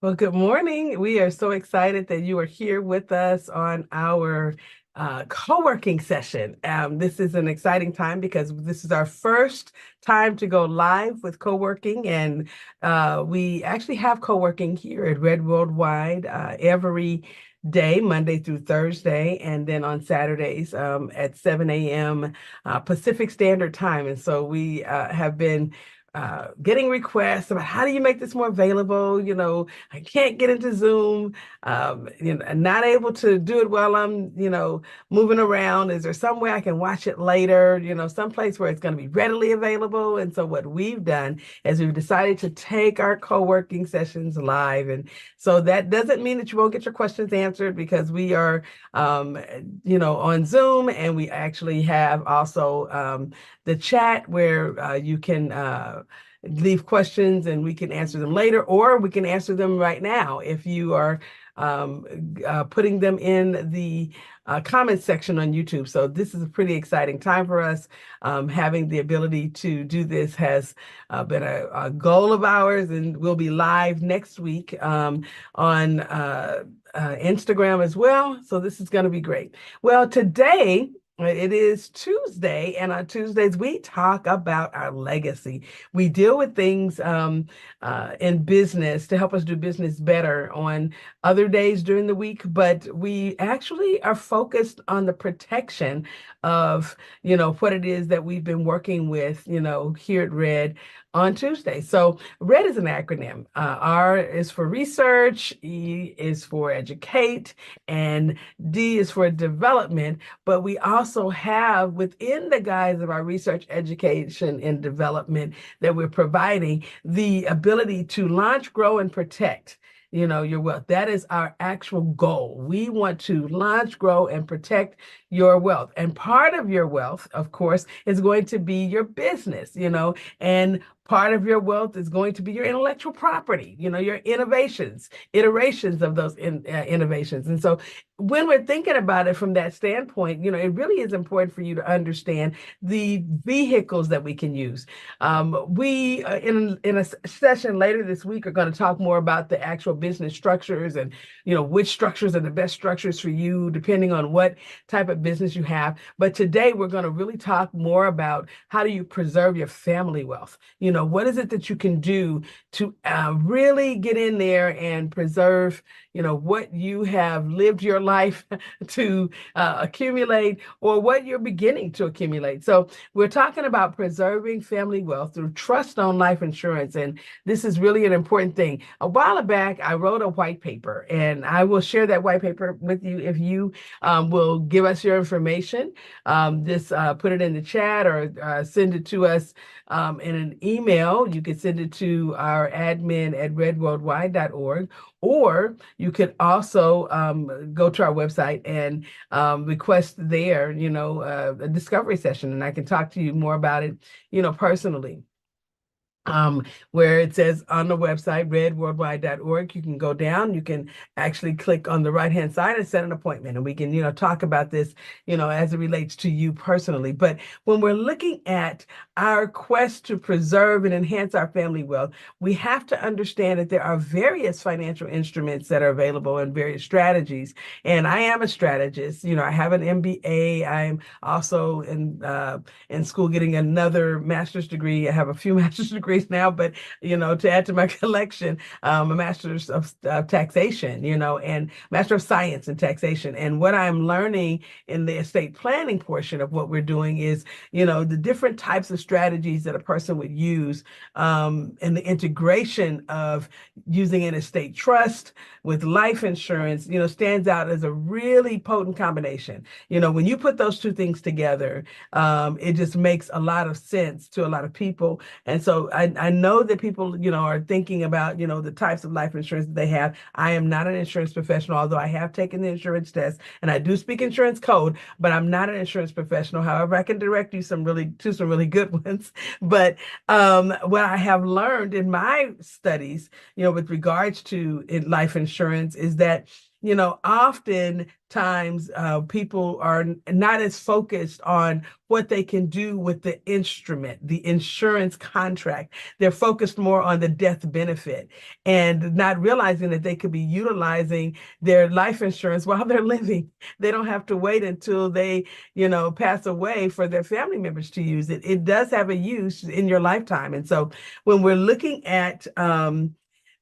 Well, good morning. We are so excited that you are here with us on our co-working session. This is an exciting time because this is our first time to go live with co-working, and we actually have co-working here at Red Worldwide every day, Monday through Thursday, and then on Saturdays at 7 a.m. Pacific Standard Time. And so we have been getting requests about how do you make this more available? I can't get into Zoom, I'm not able to do it while I'm, moving around. Is there some way I can watch it later? Some place where it's going to be readily available. And so what we've done is we've decided to take our co-working sessions live. And so that doesn't mean that you won't get your questions answered because we are, on Zoom, and we actually have also the chat where you can leave questions and we can answer them later, or we can answer them right now if you are putting them in the comment section on YouTube. So this is a pretty exciting time for us. Having the ability to do this has been a goal of ours, and we'll be live next week on Instagram as well. So this is going to be great. Well, today it is Tuesday, and on Tuesdays we talk about our legacy. We deal with things in business to help us do business better on other days during the week, but we actually are focused on the protection of, what it is that we've been working with, here at Red on Tuesday. So RED is an acronym. R is for research, E is for educate, and D is for development. But we also have within the guise of our research, education, and development that we're providing the ability to launch, grow, and protect your wealth. That is our actual goal. We want to launch, grow, and protect your wealth. And part of your wealth, of course, is going to be your business, and part of your wealth is going to be your intellectual property, your innovations, iterations of those innovations. And so when we're thinking about it from that standpoint, it really is important for you to understand the vehicles that we can use. We in a session later this week are going to talk more about the actual business structures and which structures are the best structures for you depending on what type of business you have. But today we're going to really talk more about how do you preserve your family wealth. What is it that you can do to really get in there and preserve what you have lived your life to accumulate, or what you're beginning to accumulate. So we're talking about preserving family wealth through trust on life insurance. And this is really an important thing. A while back, I wrote a white paper, and I will share that white paper with you if you will give us your information. Just put it in the chat, or send it to us in an email. You can send it to our admin at redworldwide.org, or you could also go to our website and request there, a discovery session, and I can talk to you more about it, personally. Where it says on the website, redworldwide.org, you can go down, you can actually click on the right-hand side and set an appointment, and we can, talk about this, as it relates to you personally. But when we're looking at our quest to preserve and enhance our family wealth, we have to understand that there are various financial instruments that are available and various strategies. And I am a strategist. I have an MBA. I'm also in school getting another master's degree. I have a few master's degrees now, but to add to my collection, a master's of taxation, and master of science in taxation. And what I'm learning in the estate planning portion of what we're doing is, the different types of strategies that a person would use, and the integration of using an estate trust with life insurance, stands out as a really potent combination. When you put those two things together, it just makes a lot of sense to a lot of people. And so I know that people, are thinking about, the types of life insurance that they have. I am not an insurance professional, although I have taken the insurance test and I do speak insurance code, but I'm not an insurance professional. However, I can direct you to some really good ones. But what I have learned in my studies, with regards to life insurance is that oftentimes people are not as focused on what they can do with the instrument, the insurance contract. They're focused more on the death benefit and not realizing that they could be utilizing their life insurance while they're living. They don't have to wait until they, pass away for their family members to use it. It does have a use in your lifetime. And so when we're looking at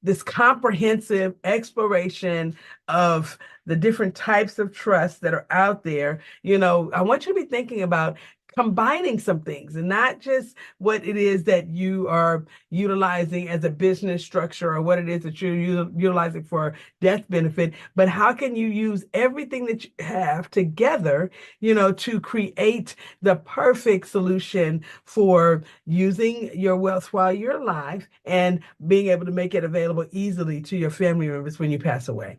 this comprehensive exploration of the different types of trusts that are out there, I want you to be thinking about combining some things and not just what it is that you are utilizing as a business structure or what it is that you're utilizing for death benefit, but how can you use everything that you have together, to create the perfect solution for using your wealth while you're alive and being able to make it available easily to your family members when you pass away.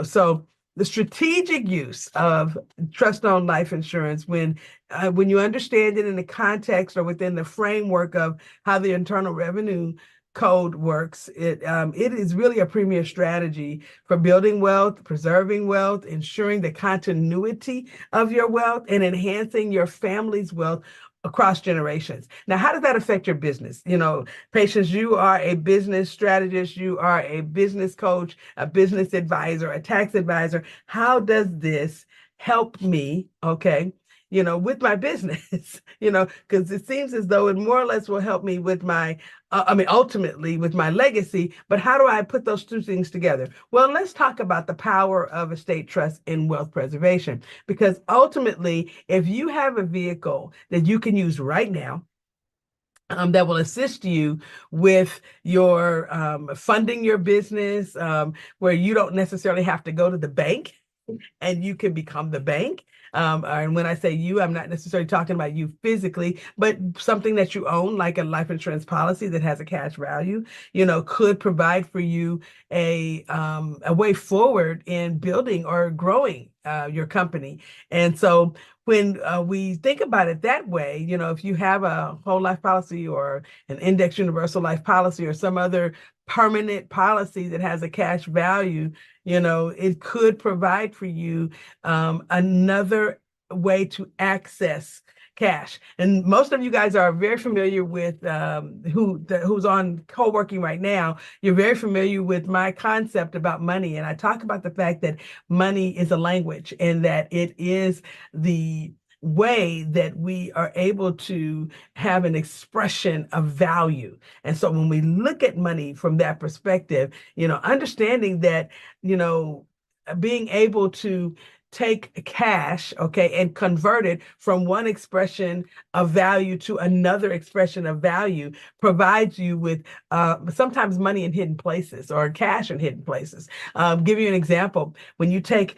So the strategic use of trust-owned life insurance, when you understand it in the context or within the framework of how the Internal Revenue Code works, it is really a premier strategy for building wealth, preserving wealth, ensuring the continuity of your wealth, and enhancing your family's wealth across generations. Now, how does that affect your business? Patience, you are a business strategist, you are a business coach, a business advisor, a tax advisor. How does this help me, okay, with my business, because it seems as though it more or less will help me with my, ultimately with my legacy, but how do I put those two things together? Well, let's talk about the power of estate trust in wealth preservation, because ultimately, if you have a vehicle that you can use right now, that will assist you with your funding your business, where you don't necessarily have to go to the bank and you can become the bank. And when I say you, I'm not necessarily talking about you physically, but something that you own, like a life insurance policy that has a cash value, could provide for you a way forward in building or growing your company. And so when we think about it that way, if you have a whole life policy or an index universal life policy or some other permanent policy that has a cash value, it could provide for you another way to access cash. And most of you guys are very familiar with who's on co-working right now. You're very familiar with my concept about money. And I talk about the fact that money is a language and that it is the way that we are able to have an expression of value. And so when we look at money from that perspective, understanding that, being able to take cash, okay, and convert it from one expression of value to another expression of value provides you with sometimes money in hidden places or cash in hidden places. Give you an example. When you take,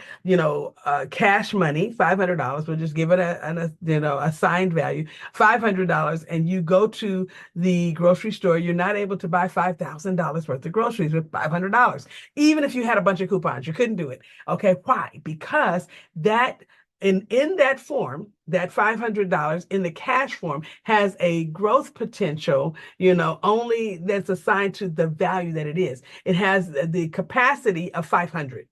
cash money, $500, we'll just give it a signed value, $500, and you go to the grocery store, you're not able to buy $5,000 worth of groceries with $500. Even if you had a bunch of coupons, you couldn't do it. Okay, why? Because that in that form, that $500 in the cash form has a growth potential, only that's assigned to the value that it is. It has the capacity of 500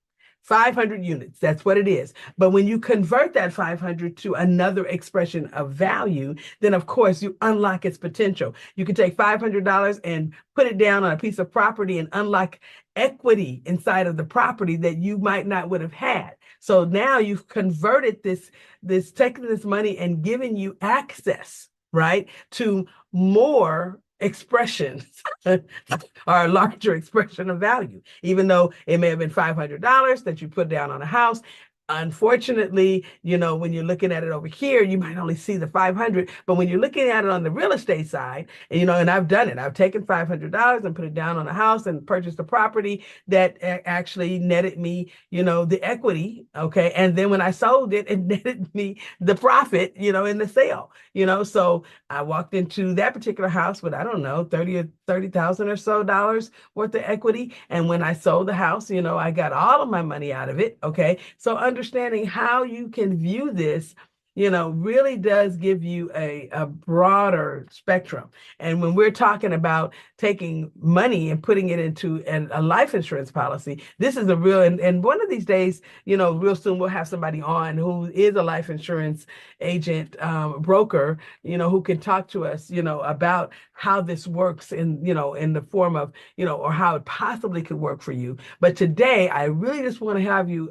units. That's what it is. But when you convert that 500 to another expression of value, then of course you unlock its potential. You can take $500 and put it down on a piece of property and unlock equity inside of the property that you might not would have had. So now you've converted this taking this money and giving you access, right, to more expressions or a larger expression of value, even though it may have been $500 that you put down on a house. Unfortunately, when you're looking at it over here, you might only see the 500, but when you're looking at it on the real estate side, and I've done it, I've taken $500 and put it down on a house and purchased a property that actually netted me, the equity. Okay. And then when I sold it, it netted me the profit, in the sale, so I walked into that particular house with, I don't know, 30,000 or so dollars worth of equity. And when I sold the house, I got all of my money out of it. Okay. So understanding how you can view this really does give you a broader spectrum. And when we're talking about taking money and putting it into a life insurance policy, this is a real, and one of these days, real soon we'll have somebody on who is a life insurance agent, broker, who can talk to us, about how this works in the form of, or how it possibly could work for you. But today, I really just want to have you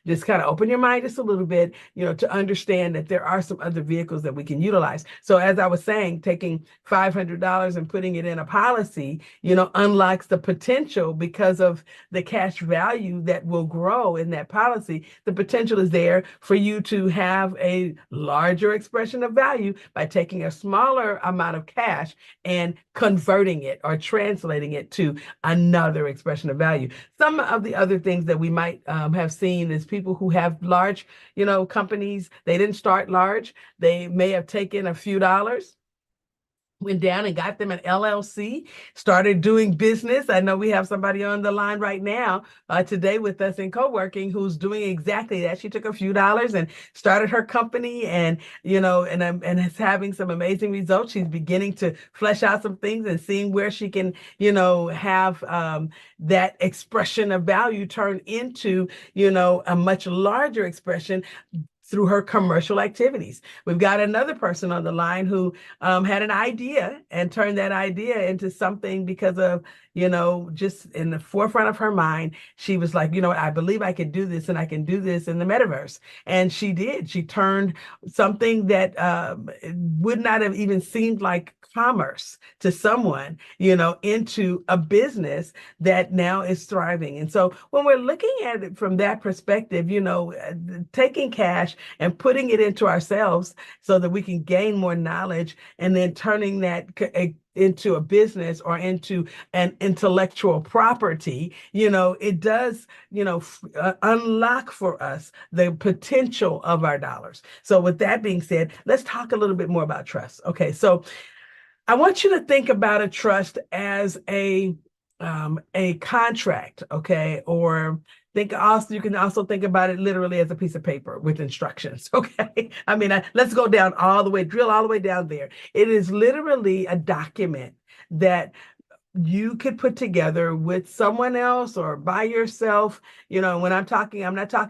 just kind of open your mind just a little bit, to understand that there are some other vehicles that we can utilize. So as I was saying, taking $500 and putting it in a policy, unlocks the potential because of the cash value that will grow in that policy. The potential is there for you to have a larger expression of value by taking a smaller amount of cash and converting it or translating it to another expression of value. Some of the other things that we might have seen is people who have large, companies. They didn't start large. They may have taken a few dollars, went down and got them an LLC, started doing business. I know we have somebody on the line right now today with us in co-working who's doing exactly that. She took a few dollars and started her company, and and is having some amazing results. She's beginning to flesh out some things and seeing where she can have that expression of value turn into a much larger expression through her commercial activities. We've got another person on the line who had an idea and turned that idea into something because of, just in the forefront of her mind, she was like, I believe I can do this, and I can do this in the metaverse. And she did. She turned something that would not have even seemed like commerce to someone, into a business that now is thriving. And so when we're looking at it from that perspective, taking cash and putting it into ourselves so that we can gain more knowledge, and then turning that into a business or into an intellectual property, it does, unlock for us the potential of our dollars. So with that being said, let's talk a little bit more about trust. Okay, so I want you to think about a trust as a contract, okay? Or you can also think about it literally as a piece of paper with instructions, okay? I mean, let's go down all the way, drill all the way down there. It is literally a document that you could put together with someone else or by yourself. When I'm not talking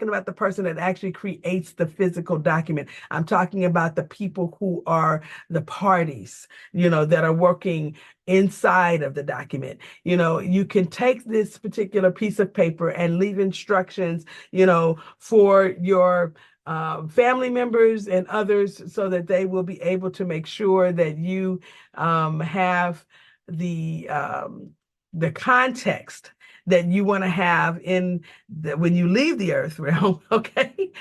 about the person that actually creates the physical document. I'm talking about the people who are the parties, that are working inside of the document. You can take this particular piece of paper and leave instructions, for your family members and others, so that they will be able to make sure that you have the context that you want to have when you leave the earth realm, okay,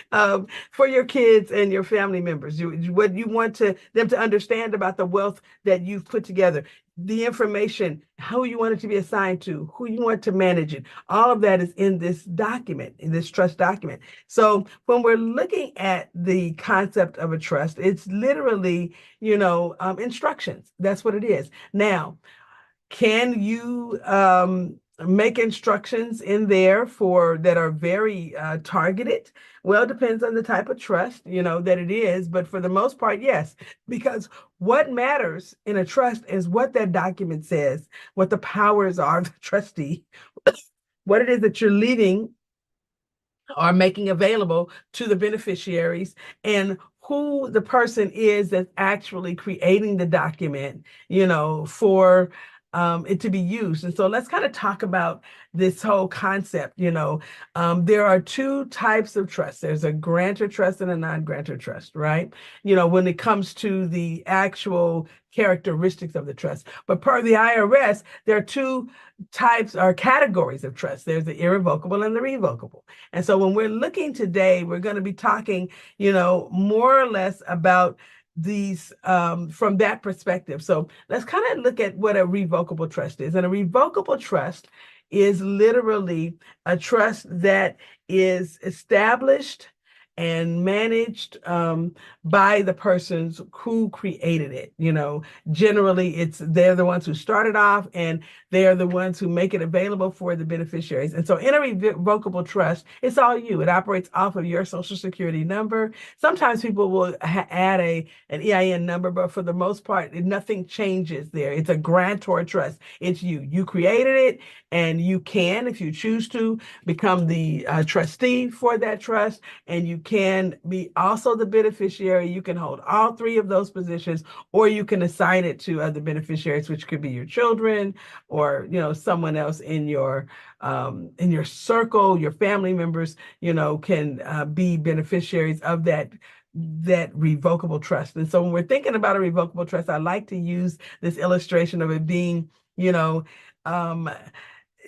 for your kids and your family members. What you want them to understand about the wealth that you've put together, the information, how you want it to be assigned to, who you want to manage it. All of that is in this document, in this trust document. So when we're looking at the concept of a trust, it's literally, instructions. That's what it is. Now, can you make instructions in there that are very targeted? Well, it depends on the type of trust, that it is. But for the most part, yes, because what matters in a trust is what that document says, what the powers are of the trustee, what it is that you're leaving or making available to the beneficiaries, and who the person is that's actually creating the document, for it to be used. And so let's kind of talk about this whole concept. There are two types of trust. There's a grantor trust and a non-grantor trust, right? When it comes to the actual characteristics of the trust. But per the IRS, there are two types or categories of trust. There's the irrevocable and the revocable. And so when we're looking today, we're going to be talking, more or less about these from that perspective. So let's kind of look at what a revocable trust is. And a revocable trust is literally a trust that is established and managed by the persons who created it. Generally they're the ones who started off, and they are the ones who make it available for the beneficiaries. And so in a revocable trust, it's all you. It operates off of your Social Security number. Sometimes people will add an EIN number, but for the most part, nothing changes there. It's a grantor trust. It's you. You created it, and you can, if you choose to, become the trustee for that trust, and you can be also the beneficiary. You can hold all three of those positions, or you can assign it to other beneficiaries, which could be your children or someone else in your circle. Your family members can be beneficiaries of that revocable trust. And so when we're thinking about a revocable trust, I like to use this illustration of it being, um,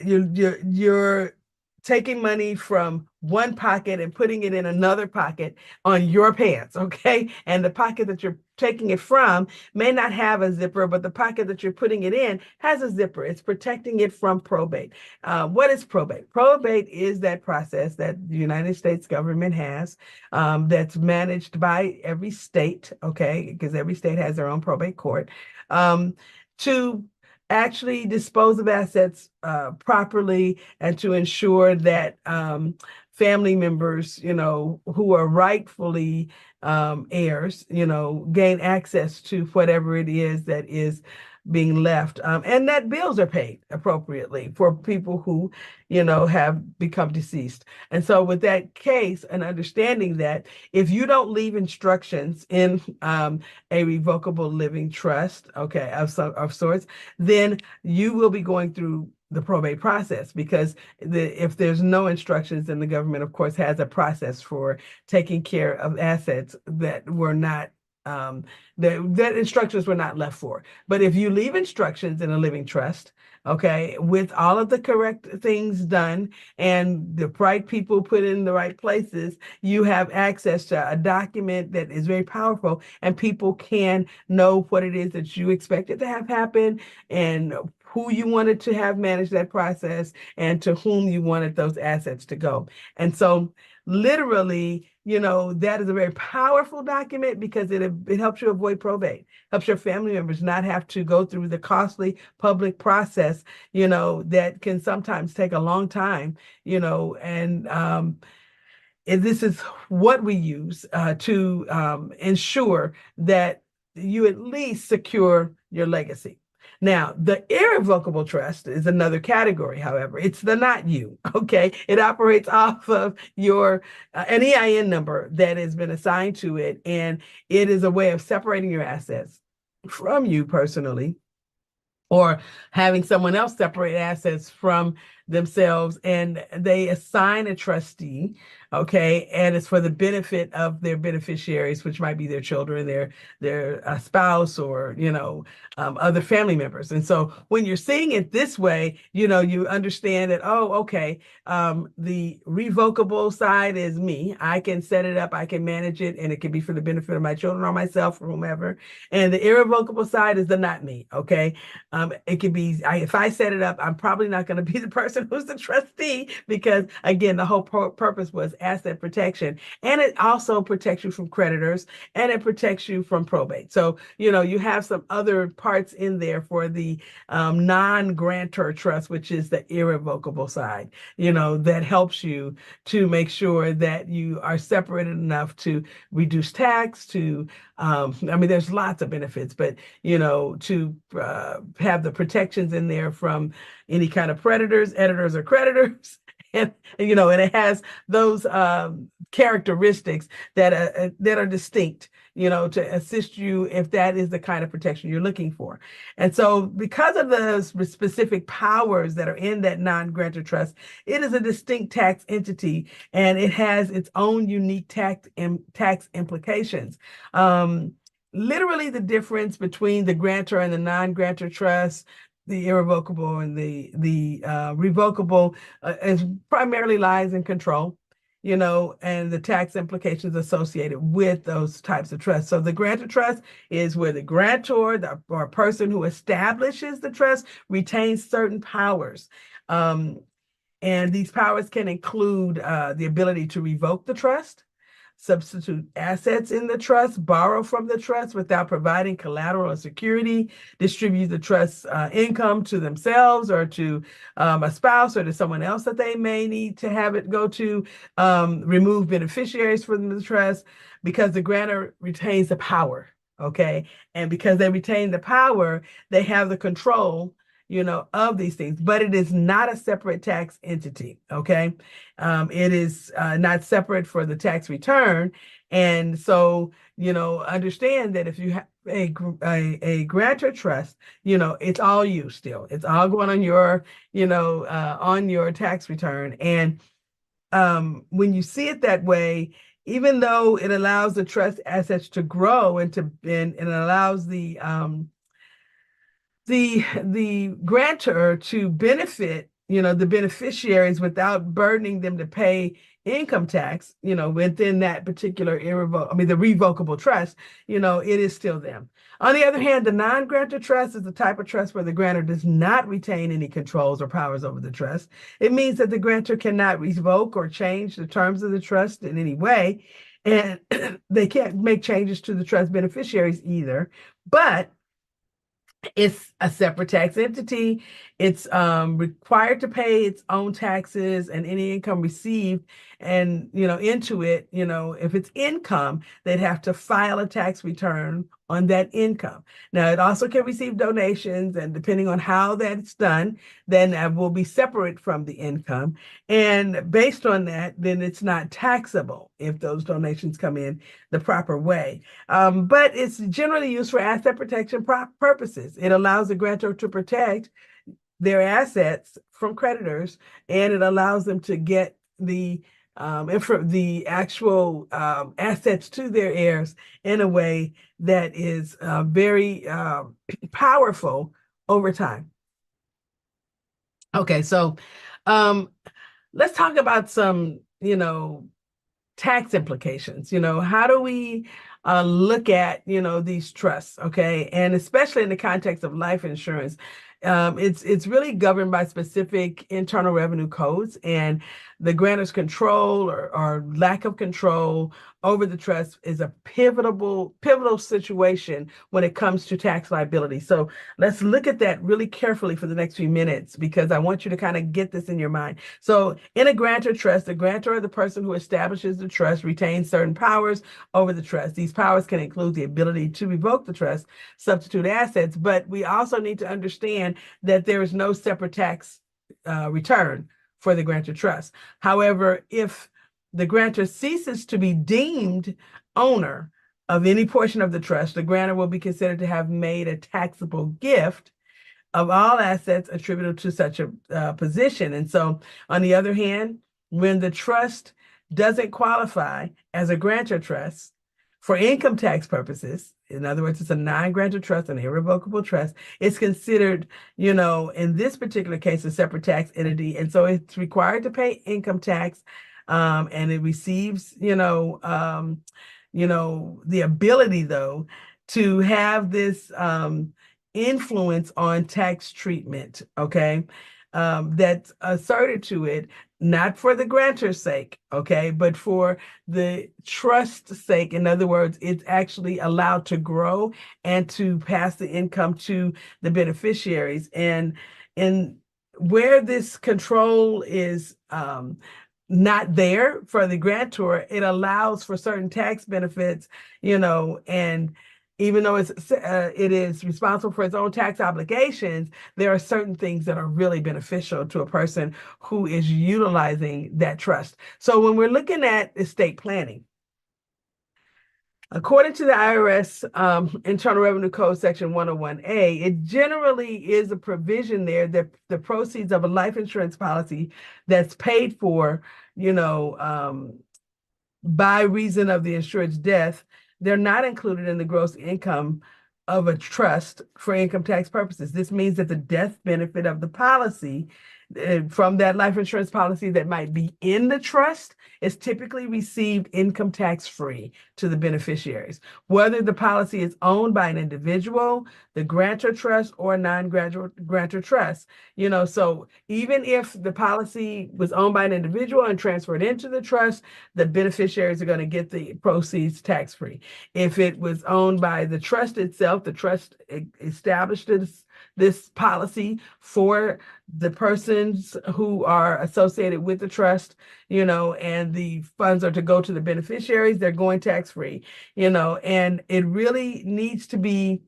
you're taking money from one pocket and putting it in another pocket on your pants, okay? And the pocket that you're taking it from may not have a zipper, but the pocket that you're putting it in has a zipper. It's protecting it from probate. What is probate? Probate is that process that the United States government has that's managed by every state, okay? Because every state has their own probate court, to actually dispose of assets properly, and to ensure that family members, who are rightfully heirs, gain access to whatever it is that is being left, and that bills are paid appropriately for people who, have become deceased. And so with that case, and understanding that if you don't leave instructions in a revocable living trust, okay, of sorts, then you will be going through the probate process, because if there's no instructions, then the government, of course, has a process for taking care of assets that were not that instructions were not left for. But if you leave instructions in a living trust, okay, with all of the correct things done and the right people put in the right places, you have access to a document that is very powerful, and people can know what it is that you expected to have happen, and who you wanted to have manage that process, and to whom you wanted those assets to go. And so literally, that is a very powerful document, because it helps you avoid probate, helps your family members not have to go through the costly public process, that can sometimes take a long time, and this is what we use to ensure that you at least secure your legacy. Now, the irrevocable trust is another category, however. It's the not you, okay? It operates off of your an EIN number that has been assigned to it, and it is a way of separating your assets from you personally, or having someone else separate assets from themselves, and they assign a trustee, okay, and it's for the benefit of their beneficiaries, which might be their children, their spouse, or other family members. And so when you're seeing it this way, you understand that, oh, okay, the revocable side is me. I can set it up, I can manage it, and it can be for the benefit of my children or myself or whomever. And the irrevocable side is the not me, okay? It could be, if I set it up, I'm probably not going to be the person who's the trustee, because again, the whole purpose was asset protection, and it also protects you from creditors, and it protects you from probate. So, you have some other parts in there for the non-grantor trust, which is the irrevocable side, that helps you to make sure that you are separated enough to reduce tax, to, there's lots of benefits, but, to have the protections in there from any kind of predators, editors, or creditors. And and it has those characteristics that are distinct, to assist you if that is the kind of protection you're looking for. And so, because of the specific powers that are in that non-grantor trust, it is a distinct tax entity, and it has its own unique tax implications. Literally, the difference between the grantor and the non-grantor trust, the irrevocable and the revocable, is primarily lies in control, and the tax implications associated with those types of trusts. So the grantor trust is where the grantor, or person who establishes the trust, retains certain powers. And these powers can include the ability to revoke the trust. substitute assets in the trust, borrow from the trust without providing collateral or security, distribute the trust's income to themselves or to a spouse or to someone else that they may need to have it go to, remove beneficiaries from the trust, because the grantor retains the power, okay? And because they retain the power, they have the control, of these things, but it is not a separate tax entity, okay? It is not separate for the tax return. And so, understand that if you have a grantor trust, it's all you still. It's all going on on your tax return. And when you see it that way, even though it allows the trust assets to grow and it allows the grantor to benefit, the beneficiaries without burdening them to pay income tax, within that particular the revocable trust, it is still them. On the other hand, the non-grantor trust is the type of trust where the grantor does not retain any controls or powers over the trust. It means that the grantor cannot revoke or change the terms of the trust in any way, and they can't make changes to the trust beneficiaries either. But it's a separate tax entity. It's required to pay its own taxes and any income received and, into it, if it's income, they'd have to file a tax return on that income. Now, it also can receive donations, and depending on how that's done, then that will be separate from the income. And based on that, then it's not taxable if those donations come in the proper way. But it's generally used for asset protection purposes. It allows the grantor to protect their assets from creditors, and it allows them to get the actual assets to their heirs in a way that is very powerful over time. Okay, so let's talk about some, tax implications. How do we look at, these trusts, okay? And especially in the context of life insurance, it's really governed by specific internal revenue codes, and the grantor's control or lack of control over the trust is a pivotal situation when it comes to tax liability. So let's look at that really carefully for the next few minutes, because I want you to kind of get this in your mind. So in a grantor trust, the grantor, or the person who establishes the trust, retains certain powers over the trust. These powers can include the ability to revoke the trust, substitute assets, but we also need to understand that there is no separate tax return for the grantor trust. However, if the grantor ceases to be deemed owner of any portion of the trust, the grantor will be considered to have made a taxable gift of all assets attributable to such a position. And so, on the other hand, when the trust doesn't qualify as a grantor trust for income tax purposes, in other words, it's a non-grantor trust, an irrevocable trust, it's considered, in this particular case, a separate tax entity. And so it's required to pay income tax, and it receives, the ability, though, to have this influence on tax treatment, okay, that's asserted to it, not for the grantor's sake, okay, but for the trust's sake. In other words, it's actually allowed to grow and to pass the income to the beneficiaries. And where this control is not there for the grantor, it allows for certain tax benefits, and even though it is responsible for its own tax obligations, there are certain things that are really beneficial to a person who is utilizing that trust. So when we're looking at estate planning, according to the IRS Internal Revenue Code Section 101A, it generally is a provision there that the proceeds of a life insurance policy that's paid for, by reason of the insured's death, they're not included in the gross income of a trust for income tax purposes. This means that the death benefit of the policy from that life insurance policy that might be in the trust is typically received income tax free to the beneficiaries, whether the policy is owned by an individual, the grantor trust, or a non-grantor trust. So even if the policy was owned by an individual and transferred into the trust, the beneficiaries are going to get the proceeds tax free. If it was owned by the trust itself, the trust established this policy for the persons who are associated with the trust, and the funds are to go to the beneficiaries, they're going tax-free, and it really needs to be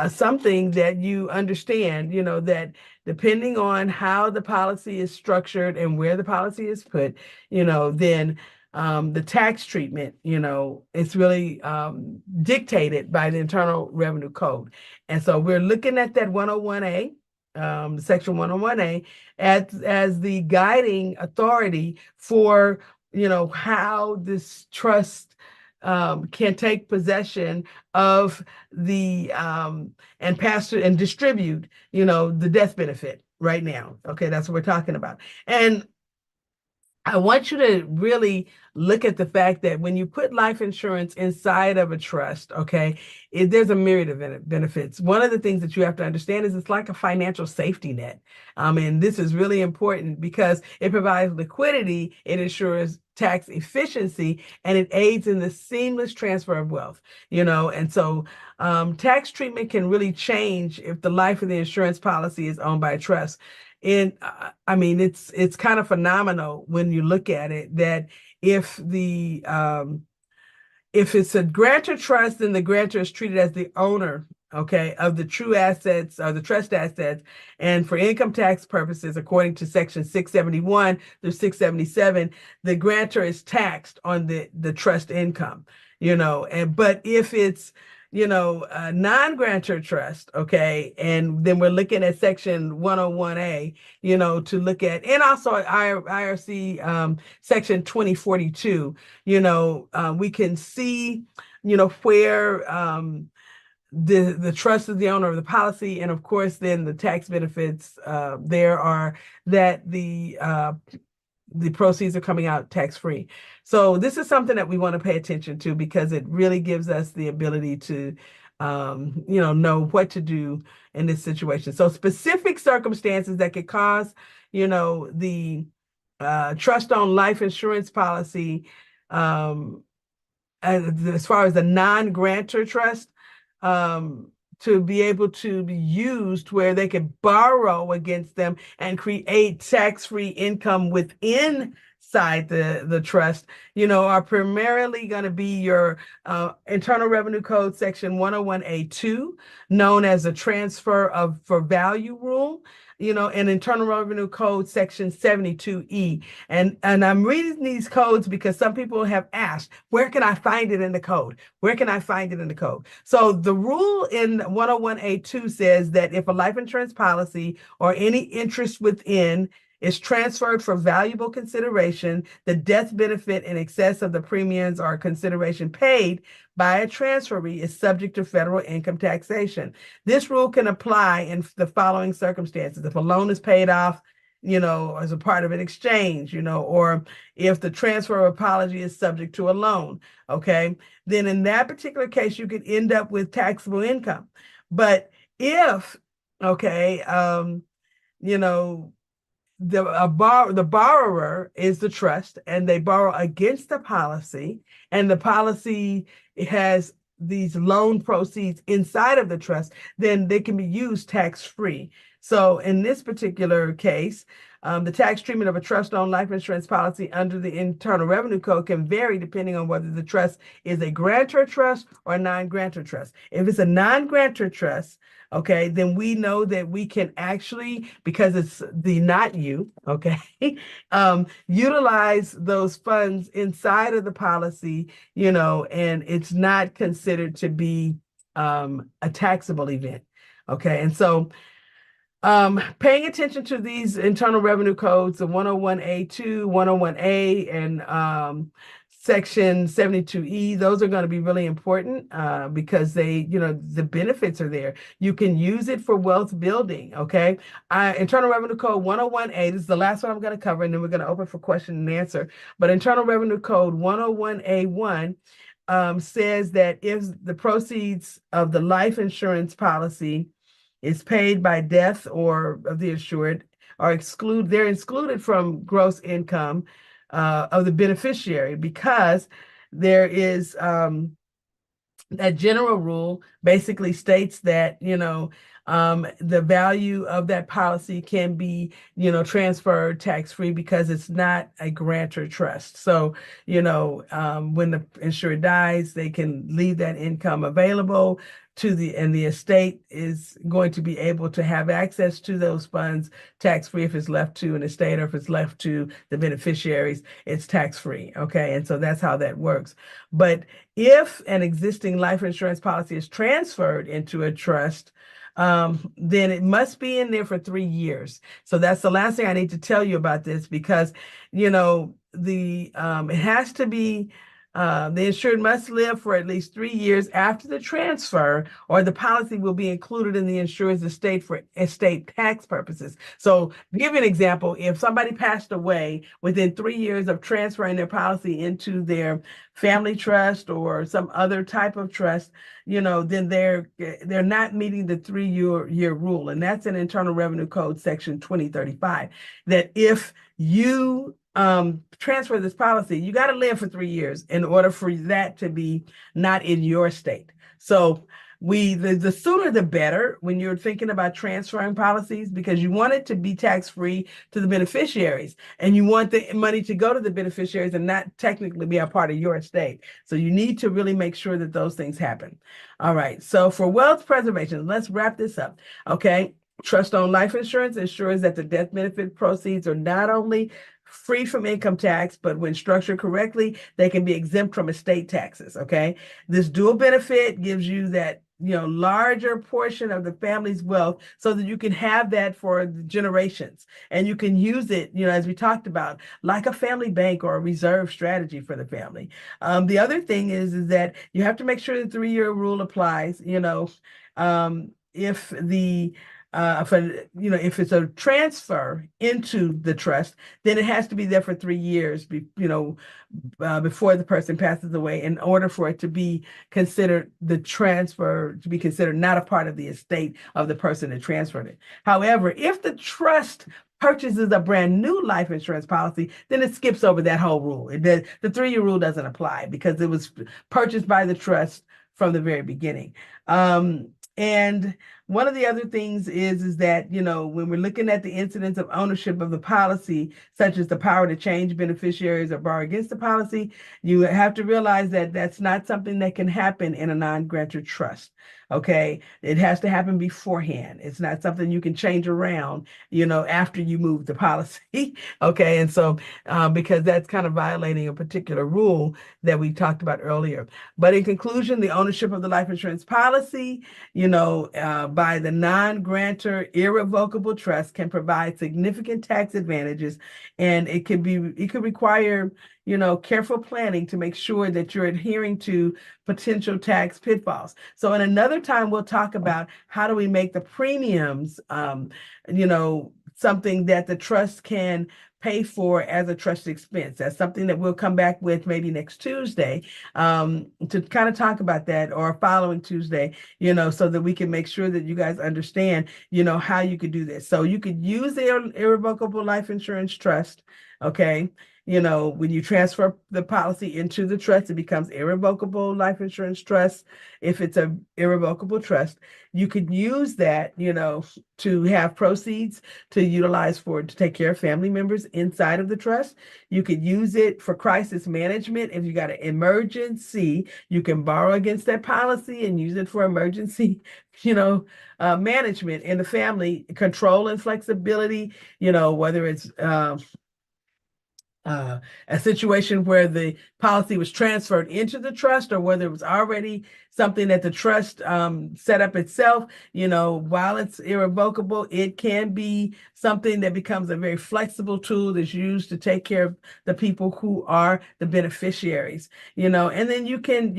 something that you understand, that depending on how the policy is structured and where the policy is put, then the tax treatment, it's really dictated by the Internal Revenue Code. And so we're looking at that 101A, Section 101A, as the guiding authority for, how this trust can take possession of the and pass through and distribute, the death benefit right now. Okay, that's what we're talking about. And I want you to really look at the fact that when you put life insurance inside of a trust, okay, there's a myriad of benefits. One of the things that you have to understand is it's like a financial safety net. And this is really important because it provides liquidity, it ensures tax efficiency, and it aids in the seamless transfer of wealth, and so tax treatment can really change if the life of the insurance policy is owned by a trust. And I mean, it's kind of phenomenal when you look at it that if it's a grantor trust, then the grantor is treated as the owner, okay, of the true assets or the trust assets. And for income tax purposes, according to Section 671 through 677, the grantor is taxed on the trust income, but if it's a non-grantor trust, okay, and then we're looking at Section 101A, to look at, and also IRC Section 2042, we can see, where the trust is the owner of the policy, and of course, then the tax benefits there are that the proceeds are coming out tax-free. So this is something that we want to pay attention to because it really gives us the ability to, know what to do in this situation. So specific circumstances that could cause, the trust-owned life insurance policy, as far as the non-grantor trust, to be able to be used where they could borrow against them and create tax-free income within the trust, are primarily going to be your Internal Revenue Code Section 101A2, known as the transfer for value rule, and Internal Revenue Code Section 72E. And I'm reading these codes because some people have asked, where can I find it in the code? Where can I find it in the code? So the rule in 101A2 says that if a life insurance policy or any interest within is transferred for valuable consideration, the death benefit in excess of the premiums or consideration paid by a transferee is subject to federal income taxation. This rule can apply in the following circumstances. If a loan is paid off, as a part of an exchange, or if the transfer of policy is subject to a loan, okay, then in that particular case, you could end up with taxable income. But if, okay, the borrower is the trust and they borrow against the policy, and the policy has these loan proceeds inside of the trust, then they can be used tax-free. So in this particular case, the tax treatment of a trust-owned life insurance policy under the Internal Revenue Code can vary depending on whether the trust is a grantor trust or a non-grantor trust. If it's a non-grantor trust, okay, then we know that we can actually, because it's the not you, okay, utilize those funds inside of the policy, and it's not considered to be a taxable event, okay? And so paying attention to these internal revenue codes, the 101A2, 101A, and Section 72E, those are going to be really important because the benefits are there. You can use it for wealth building, okay? Internal Revenue Code 101A, this is the last one I'm going to cover, and then we're going to open for question and answer. But Internal Revenue Code 101A1 says that if the proceeds of the life insurance policy is paid by death or of the insured, they're excluded from gross income of the beneficiary because there is that general rule basically states that, the value of that policy can be, transferred tax-free because it's not a grantor trust. So, when the insured dies, they can leave that income available and the estate is going to be able to have access to those funds tax-free if it's left to an estate, or if it's left to the beneficiaries, it's tax-free. Okay. And so that's how that works. But if an existing life insurance policy is transferred into a trust, then it must be in there for 3 years. So that's the last thing I need to tell you about this, because, it has to be, the insured must live for at least 3 years after the transfer, or the policy will be included in the insured's estate for estate tax purposes. So to give you an example, if somebody passed away within 3 years of transferring their policy into their family trust or some other type of trust, then they're not meeting the 3-year rule. And that's in Internal Revenue Code section 2035, that if you transfer this policy, you got to live for 3 years in order for that to be not in your state. So the sooner the better when you're thinking about transferring policies, because you want it to be tax-free to the beneficiaries, and you want the money to go to the beneficiaries and not technically be a part of your estate. So you need to really make sure that those things happen. All right. So for wealth preservation, let's wrap this up. Okay. Trust-owned life insurance ensures that the death benefit proceeds are not only free from income tax, but when structured correctly, they can be exempt from estate taxes. Okay. This dual benefit gives you that larger portion of the family's wealth so that you can have that for generations, and you can use it, as we talked about, like a family bank or a reserve strategy for the family. The other thing is that you have to make sure the 3-year rule applies. If it's a transfer into the trust, then it has to be there for 3 years, before the person passes away, in order for it to be considered, the transfer to be considered not a part of the estate of the person that transferred it. However, if the trust purchases a brand new life insurance policy, then it skips over that whole rule. The 3-year rule doesn't apply because it was purchased by the trust from the very beginning. And one of the other things is that, when we're looking at the incidence of ownership of the policy, such as the power to change beneficiaries or borrow against the policy, you have to realize that that's not something that can happen in a non-grantor trust. Okay. It has to happen beforehand. It's not something you can change around, after you move the policy. Okay. And so, because that's kind of violating a particular rule that we talked about earlier. But in conclusion, the ownership of the life insurance policy, by the non-grantor irrevocable trust can provide significant tax advantages, and it could require, careful planning to make sure that you're adhering to potential tax pitfalls. So in another time, we'll talk about how do we make the premiums, something that the trust can pay for as a trust expense. That's something that we'll come back with maybe next Tuesday, to kind of talk about that, or following Tuesday, so that we can make sure that you guys understand, how you could do this. So you could use the irrevocable life insurance trust. Okay. When you transfer the policy into the trust, it becomes irrevocable life insurance trust. If it's a irrevocable trust, you could use that, to have proceeds to utilize to take care of family members inside of the trust. You could use it for crisis management. If you got an emergency, you can borrow against that policy and use it for emergency, management in the family, control and flexibility, whether it's, uh, a situation where the policy was transferred into the trust or whether it was already something that the trust set up itself, while it's irrevocable, it can be something that becomes a very flexible tool that's used to take care of the people who are the beneficiaries, and then you can,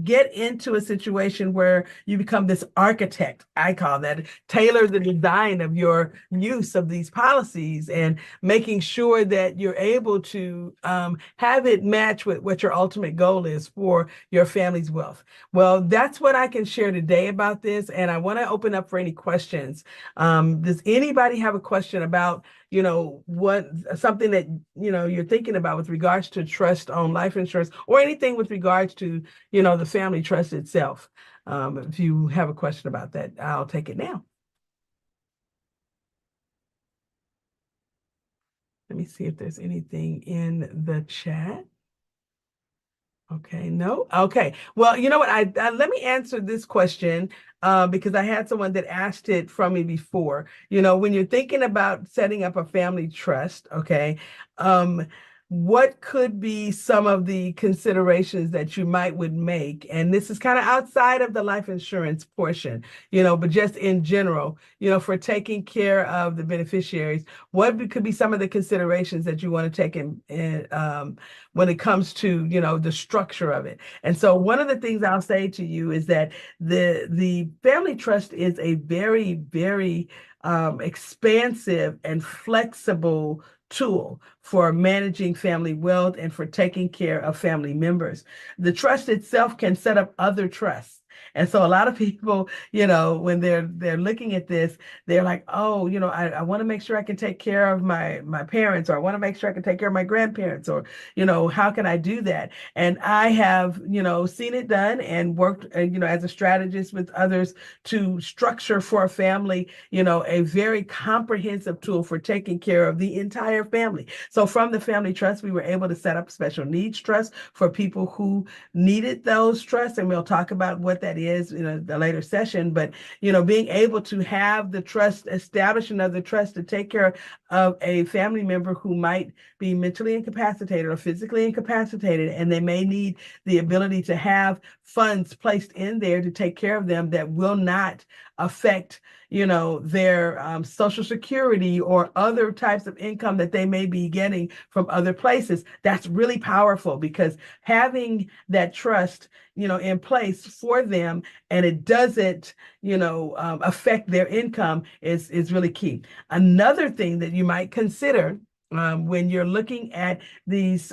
get into a situation where you become this architect, I call that, tailor the design of your use of these policies and making sure that you're able to have it match with what your ultimate goal is for your family's wealth. Well, that's what I can share today about this, and I want to open up for any questions. Does anybody have a question about, what something that, you're thinking about with regards to trust on life insurance or anything with regards to, the family trust itself? If you have a question about that, I'll take it now. Let me see if there's anything in the chat. Okay, no. Okay. Well, you know what? Let me answer this question because I had someone that asked it from me before. When you're thinking about setting up a family trust, okay, what could be some of the considerations that you would make? And this is kind of outside of the life insurance portion, but just in general, for taking care of the beneficiaries, what could be some of the considerations that you want to take in when it comes to, the structure of it? And so one of the things I'll say to you is that the family trust is a very, very expansive and flexible tool for managing family wealth and for taking care of family members. The trust itself can set up other trusts. And so a lot of people, when they're looking at this, they're like, oh, I want to make sure I can take care of my parents, or I want to make sure I can take care of my grandparents, or, how can I do that? And I have, seen it done and worked, as a strategist with others to structure for a family, a very comprehensive tool for taking care of the entire family. So from the family trust, we were able to set up special needs trust for people who needed those trusts. And we'll talk about what that is in a later session. But, being able to have the trust, establish another trust to take care of a family member who might be mentally incapacitated or physically incapacitated, and they may need the ability to have funds placed in there to take care of them that will not affect their Social Security or other types of income that they may be getting from other places. That's really powerful because having that trust, in place for them, and it doesn't, affect their income is really key. Another thing that you might consider when you're looking at these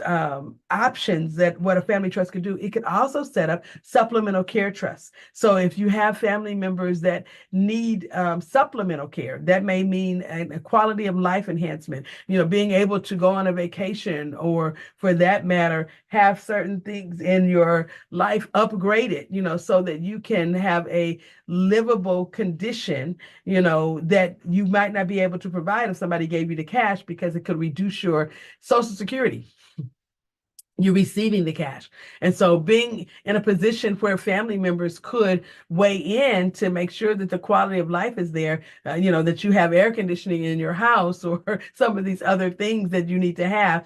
options that what a family trust could do, it could also set up supplemental care trusts. So if you have family members that need supplemental care, that may mean a quality of life enhancement, being able to go on a vacation, or for that matter, have certain things in your life upgraded, so that you can have a livable condition, that you might not be able to provide if somebody gave you the cash, because it could reduce your Social Security. You're receiving the cash. And so being in a position where family members could weigh in to make sure that the quality of life is there, that you have air conditioning in your house or some of these other things that you need to have,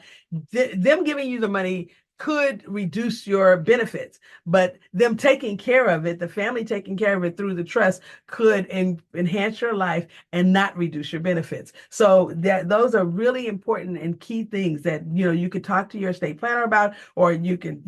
them giving you the money could reduce your benefits, but them taking care of it, the family taking care of it through the trust, could enhance your life and not reduce your benefits. So those are really important and key things that you could talk to your estate planner about, or you can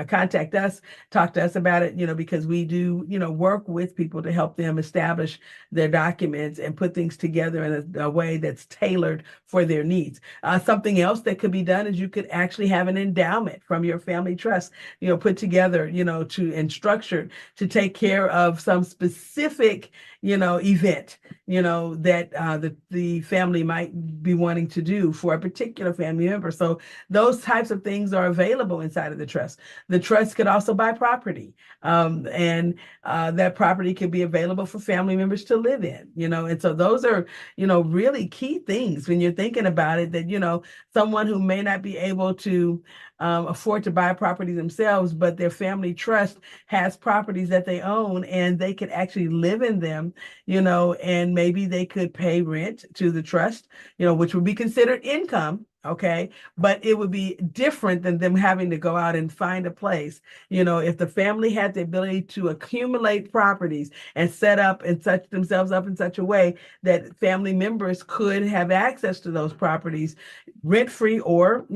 contact us, talk to us about it, because we do work with people to help them establish their documents and put things together in a way that's tailored for their needs. Something else that could be done is you could actually have an endowment from your family trust, put together, and structured to take care of some specific, event, that the family might be wanting to do for a particular family member. So those types of things are available inside of the trust. The trust could also buy property, and that property could be available for family members to live in, and so those are, really key things when you're thinking about it, that, someone who may not be able to afford to buy property themselves, but their family trust has properties that they own and they could actually live in them, and maybe they could pay rent to the trust, which would be considered income okay? But it would be different than them having to go out and find a place. You know, if the family had the ability to accumulate properties and set up and set themselves up in such a way that family members could have access to those properties rent-free or,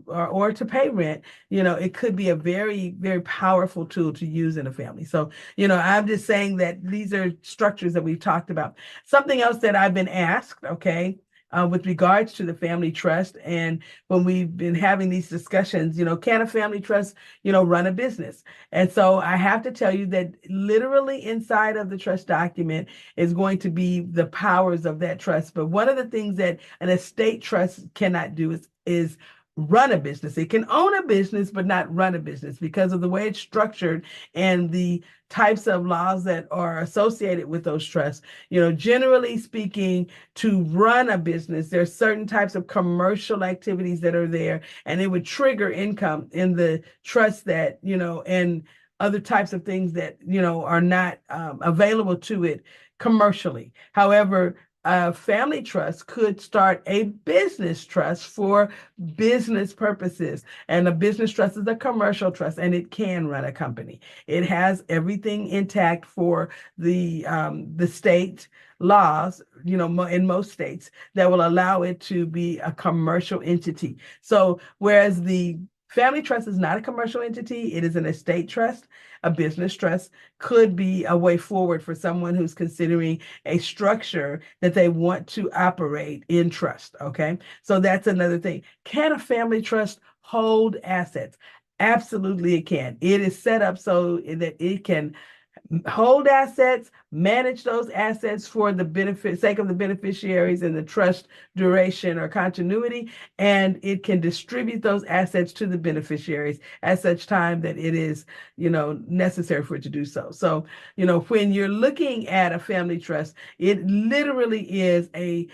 or to pay rent, it could be a very, very powerful tool to use in a family. So, I'm just saying that these are structures that we've talked about. Something else that I've been asked, okay, with regards to the family trust. And when we've been having these discussions, can a family trust, run a business? And so I have to tell you that literally inside of the trust document is going to be the powers of that trust. But one of the things that an estate trust cannot do is run a business. It can own a business, but not run a business because of the way it's structured and the types of laws that are associated with those trusts. Generally speaking, to run a business, there's certain types of commercial activities that are there, and it would trigger income in the trust that, and other types of things that, are not available to it commercially. However, a family trust could start a business trust for business purposes. And a business trust is a commercial trust, and it can run a company. It has everything intact for the state laws, in most states that will allow it to be a commercial entity. So whereas the family trust is not a commercial entity, it is an estate trust. A business trust could be a way forward for someone who's considering a structure that they want to operate in trust, okay? So that's another thing. Can a family trust hold assets? Absolutely, it can. It is set up so that it can hold assets, manage those assets for the sake of the beneficiaries and the trust duration or continuity, and it can distribute those assets to the beneficiaries at such time that it is, necessary for it to do so. So, when you're looking at a family trust, it literally is a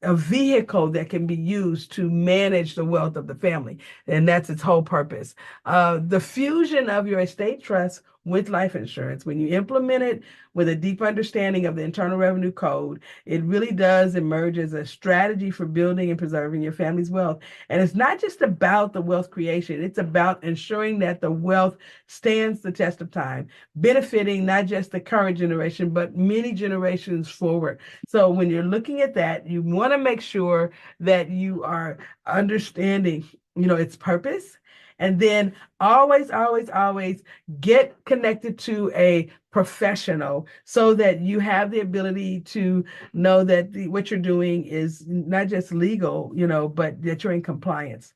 vehicle that can be used to manage the wealth of the family, and that's its whole purpose. The fusion of your estate trust with life insurance, when you implement it with a deep understanding of the Internal Revenue Code, it really does emerge as a strategy for building and preserving your family's wealth. And it's not just about the wealth creation, it's about ensuring that the wealth stands the test of time, benefiting not just the current generation, but many generations forward. So when you're looking at that, you want to make sure that you are understanding, its purpose. And then always, always, always get connected to a professional so that you have the ability to know that what you're doing is not just legal, but that you're in compliance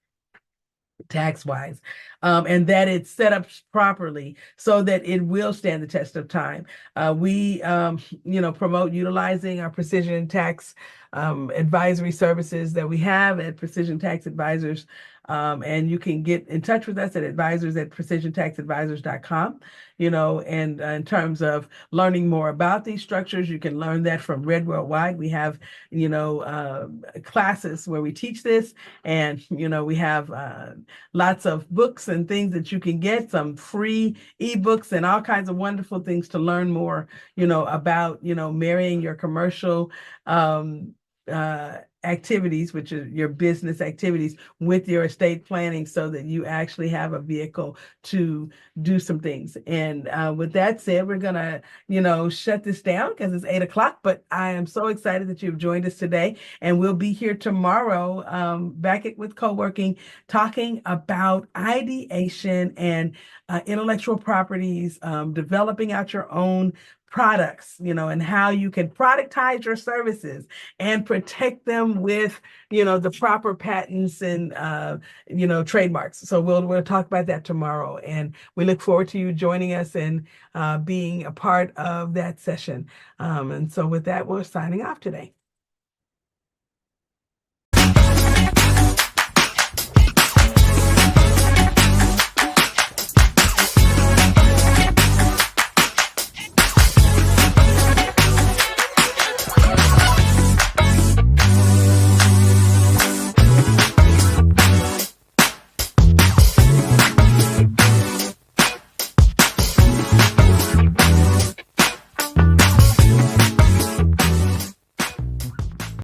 tax-wise, and that it's set up properly so that it will stand the test of time. We, promote utilizing our precision tax advisory services that we have at Precision Tax Advisors. And you can get in touch with us at advisors@precisiontaxadvisors.com. And in terms of learning more about these structures, you can learn that from Red Worldwide. We have, classes where we teach this, and, we have lots of books and things that you can get, some free ebooks and all kinds of wonderful things to learn more, about, marrying your commercial activities, which are your business activities, with your estate planning so that you actually have a vehicle to do some things. And with that said, we're gonna, shut this down because it's 8 o'clock, but I am so excited that you've joined us today, and we'll be here tomorrow back with co-working, talking about ideation and intellectual properties, developing out your own products, and how you can productize your services and protect them with, the proper patents and, trademarks. So we'll talk about that tomorrow, and we look forward to you joining us and being a part of that session. And so with that, we're signing off today.